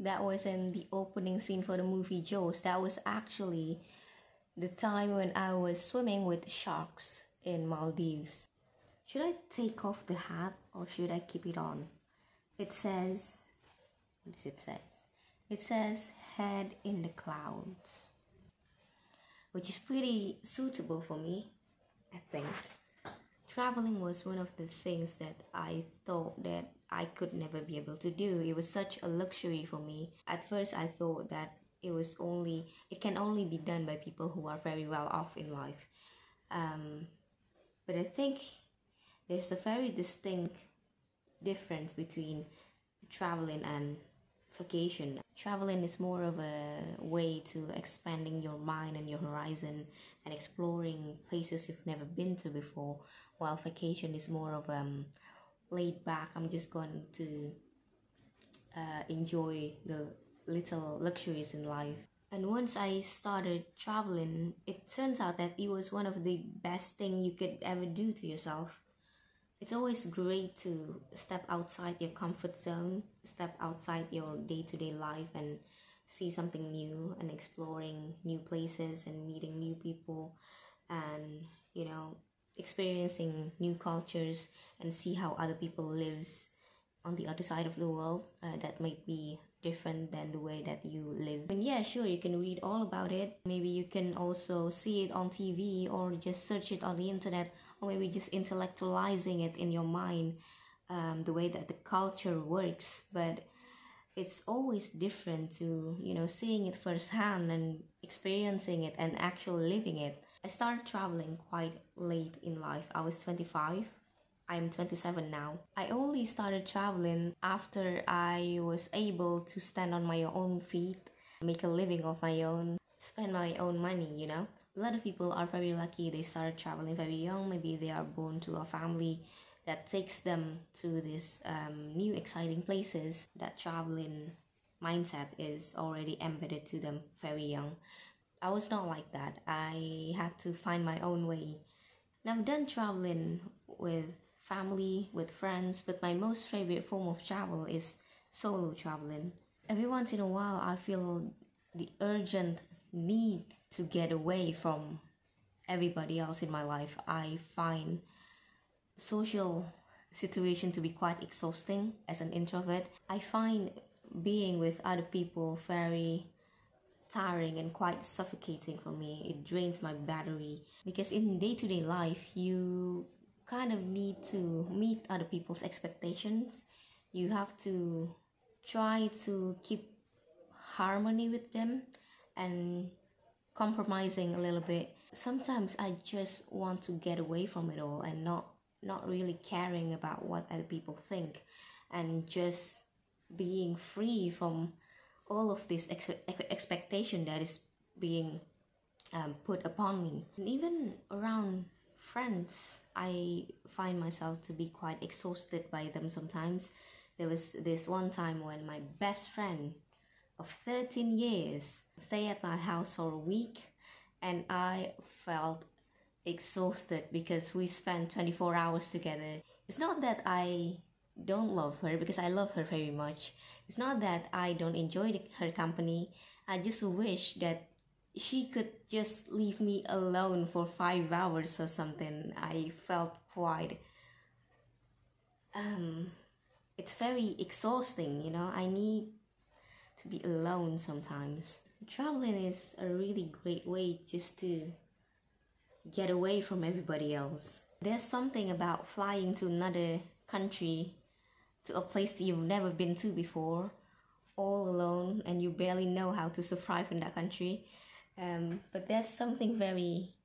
that was in the opening scene for the movie Jaws. That was actually the time when I was swimming with sharks in Maldives. Should I take off the hat or should I keep it on? It says, what does it say? It says head in the clouds, which is pretty suitable for me, I think. Traveling was one of the things that I thought that I could never be able to do. It was such a luxury for me. At first I thought that it can only be done by people who are very well off in life. But I think there's a very distinct difference between traveling and vacation. Traveling is more of a way to expanding your mind and your horizon and exploring places you've never been to before, while vacation is more of laid back. I'm just going to enjoy the little luxuries in life. And once I started traveling, it turns out that it was one of the best things you could ever do to yourself. It's always great to step outside your comfort zone, step outside your day-to-day life and see something new and exploring new places and meeting new people and, experiencing new cultures and see how other people lives on the other side of the world that might be different than the way that you live. And yeah, sure, you can read all about it. Maybe you can also see it on TV or just search it on the internet, or maybe just intellectualizing it in your mind, the way that the culture works. But it's always different to, seeing it firsthand and experiencing it and actually living it. I started traveling quite late in life. I was 25. I'm 27 now. I only started traveling after I was able to stand on my own feet, make a living of my own, spend my own money, A lot of people are very lucky. They started traveling very young. Maybe they are born to a family that takes them to these new exciting places. That traveling mindset is already embedded to them very young. I was not like that. I had to find my own way. And I've done traveling with family, with friends, but my most favorite form of travel is solo traveling. Every once in a while, I feel the urgent need to get away from everybody else in my life. I find social situation to be quite exhausting as an introvert. I find being with other people very tiring and quite suffocating for me. It drains my battery because in day-to-day life, you kind of need to meet other people's expectations. You have to try to keep harmony with them and compromising a little bit. Sometimes I just want to get away from it all and not really caring about what other people think and just being free from all of this expectation that is being put upon me. And even around friends, I find myself to be quite exhausted by them sometimes. There was this one time when my best friend of 13 years stayed at my house for a week and I felt exhausted because we spent 24 hours together. It's not that I don't love her, because I love her very much. It's not that I don't enjoy her company. I just wish that she could just leave me alone for 5 hours or something. I felt quite it's very exhausting, I need to be alone sometimes. Traveling is a really great way just to get away from everybody else. There's something about flying to another country, to a place that you've never been to before, all alone, and you barely know how to survive in that country. But there's something very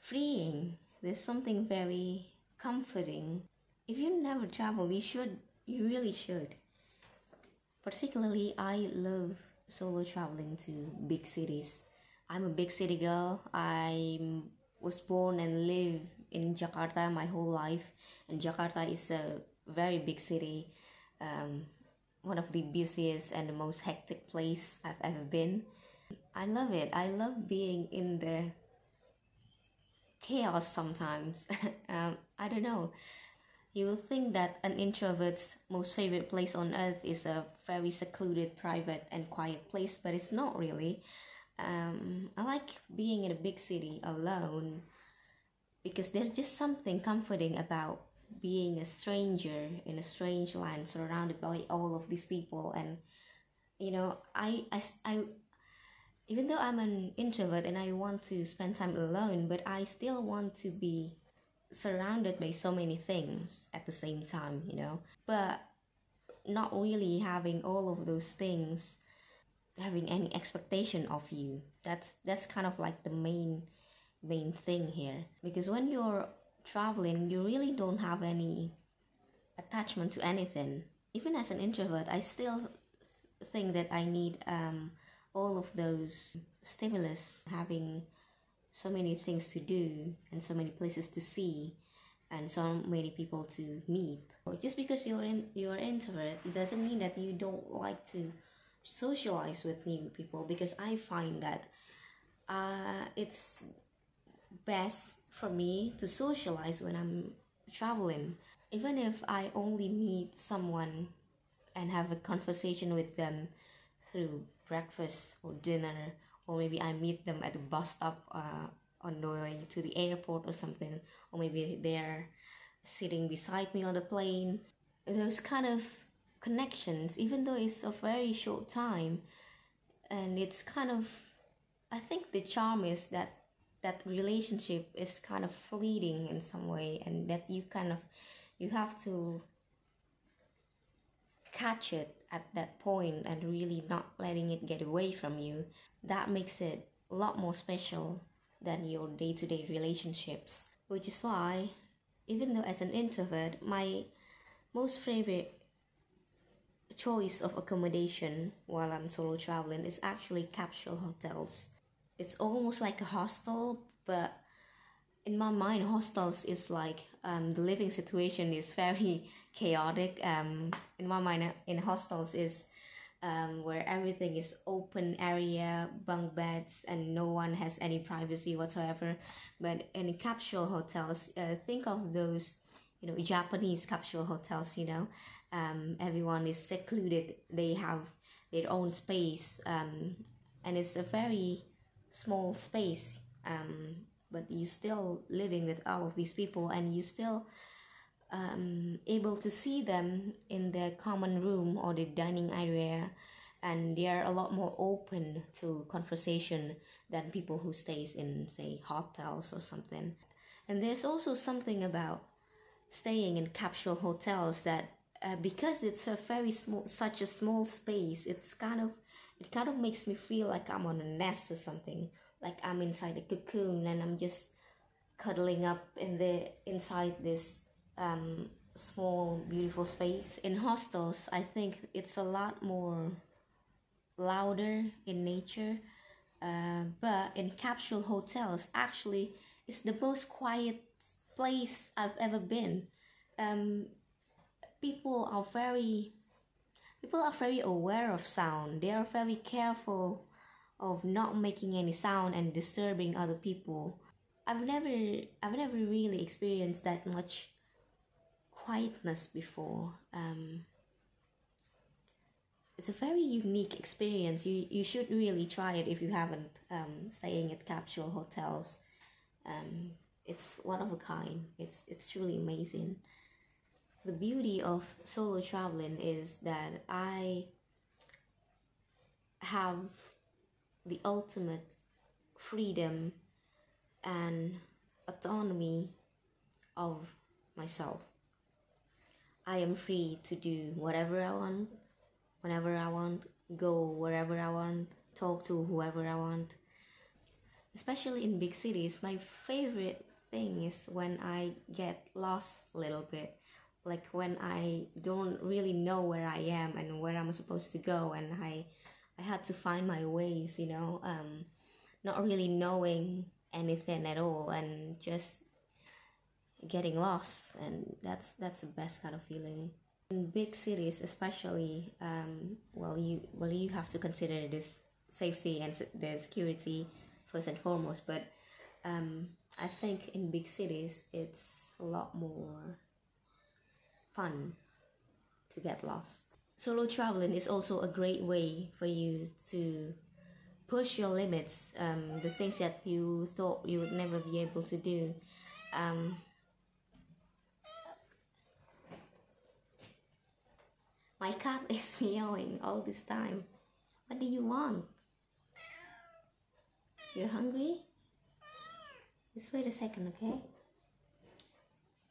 freeing. There's something very comforting. If you never travel, you really should. Particularly, I love solo traveling to big cities. I'm a big city girl. I was born and live in Jakarta my whole life, and Jakarta is a very big city, one of the busiest and the most hectic place I've ever been. I love it. I love being in the chaos sometimes. I don't know. You will think that an introvert's most favorite place on earth is a very secluded, private, and quiet place, but it's not really. I like being in a big city alone because there's just something comforting about being a stranger in a strange land surrounded by all of these people. And I even though I'm an introvert and I want to spend time alone, but I still want to be surrounded by so many things at the same time, but not really having all of those things having any expectation of you. That's kind of like the main thing here, because when you're traveling you really don't have any attachment to anything. Even as an introvert, I still think that I need all of those stimulus, having so many things to do and so many places to see and so many people to meet. Just because you're an introvert, it doesn't mean that you don't like to socialize with new people, because I find that it's best for me to socialize when I'm traveling. Even if I only meet someone and have a conversation with them through breakfast or dinner, or maybe I meet them at the bus stop on the way to the airport or something, or maybe they're sitting beside me on the plane. Those kind of connections, even though it's a very short time, and it's kind of, I think the charm is that relationship is kind of fleeting in some way, and that you have to catch it at that point and really not letting it get away from you. That makes it a lot more special than your day-to-day relationships. Which is why, even though as an introvert, my most favorite choice of accommodation while I'm solo traveling is actually capsule hotels. It's almost like a hostel, but in my mind, hostels is like the living situation is very chaotic. In my mind, in hostels is where everything is open area, bunk beds, and no one has any privacy whatsoever. But in capsule hotels, think of those, Japanese capsule hotels. Everyone is secluded. They have their own space, and it's a very small space. But you still living with all of these people, and you still able to see them in the common room or the dining area, and they are a lot more open to conversation than people who stays in, say, hotels or something. And there's also something about staying in capsule hotels that because it's a very small, such a small space, it kind of makes me feel like I'm on a nest or something, like I'm inside a cocoon and I'm just cuddling up inside this small beautiful space. In hostels, I think it's a lot more louder in nature, but in capsule hotels, actually, it's the most quiet place I've ever been. People are very aware of sound. They are very careful of not making any sound and disturbing other people. I've never really experienced that much quietness before. It's a very unique experience. You should really try it if you haven't staying at capsule hotels. It's one of a kind. It's truly amazing. The beauty of solo traveling is that I have the ultimate freedom and autonomy of myself. I am free to do whatever I want, whenever I want, go wherever I want, talk to whoever I want. Especially in big cities, my favorite thing is when I get lost a little bit. Like when I don't really know where I am and where I'm supposed to go, and I had to find my ways, not really knowing anything at all and just getting lost, and that's the best kind of feeling. In big cities especially, you have to consider this safety and the security first and foremost, but I think in big cities it's a lot more fun to get lost. Solo traveling is also a great way for you to push your limits, the things that you thought you would never be able to do. My cat is meowing all this time. What do you want? You're hungry? Just wait a second, okay?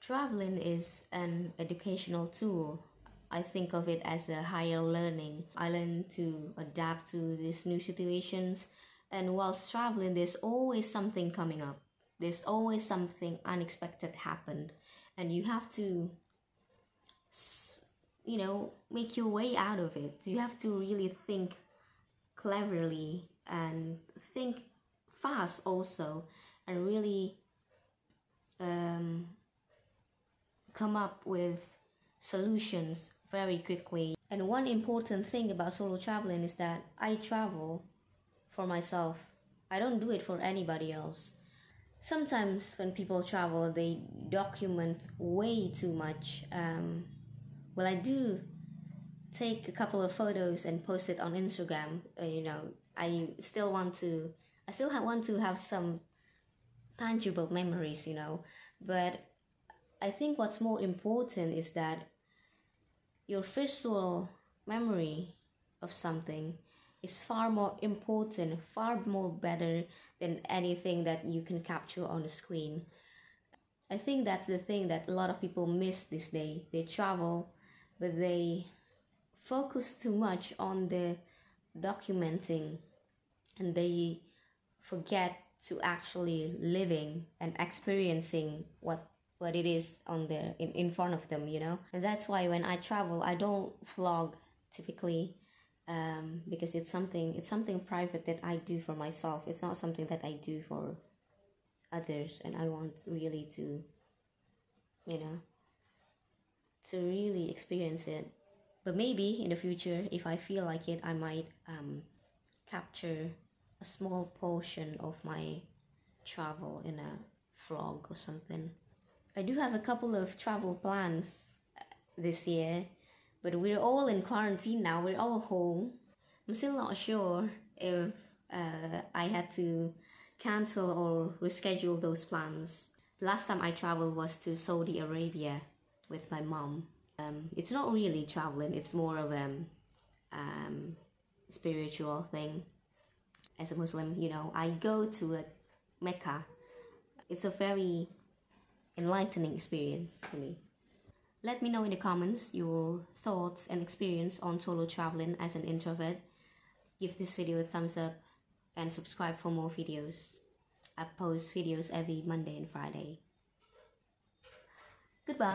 Traveling is an educational tool. I think of it as a higher learning. I learn to adapt to these new situations, and whilst traveling, there's always something coming up. There's always something unexpected happened, and you have to, make your way out of it. You have to really think cleverly and think fast also, and really come up with solutions very quickly. And one important thing about solo traveling is that I travel for myself. I don't do it for anybody else. Sometimes when people travel, they document way too much. I do take a couple of photos and post it on Instagram. I still want to have some tangible memories, but I think what's more important is that your visual memory of something is far more important, far more better than anything that you can capture on a screen. I think that's the thing that a lot of people miss this day. They travel, but they focus too much on the documenting, and they forget to actually living and experiencing what it is on there in front of them, And that's why when I travel, I don't vlog typically, because it's something private that I do for myself. It's not something that I do for others, and I want really to really experience it. But maybe in the future, if I feel like it, I might capture a small portion of my travel in a vlog or something. I do have a couple of travel plans this year, but we're all in quarantine now. We're all home. I'm still not sure if I had to cancel or reschedule those plans. The last time I traveled was to Saudi Arabia with my mom. It's not really traveling, it's more of a spiritual thing. As a Muslim, I go to Mecca. It's a very enlightening experience for me. Let me know in the comments your thoughts and experience on solo traveling as an introvert. Give this video a thumbs up and subscribe for more videos. I post videos every Monday and Friday. Goodbye.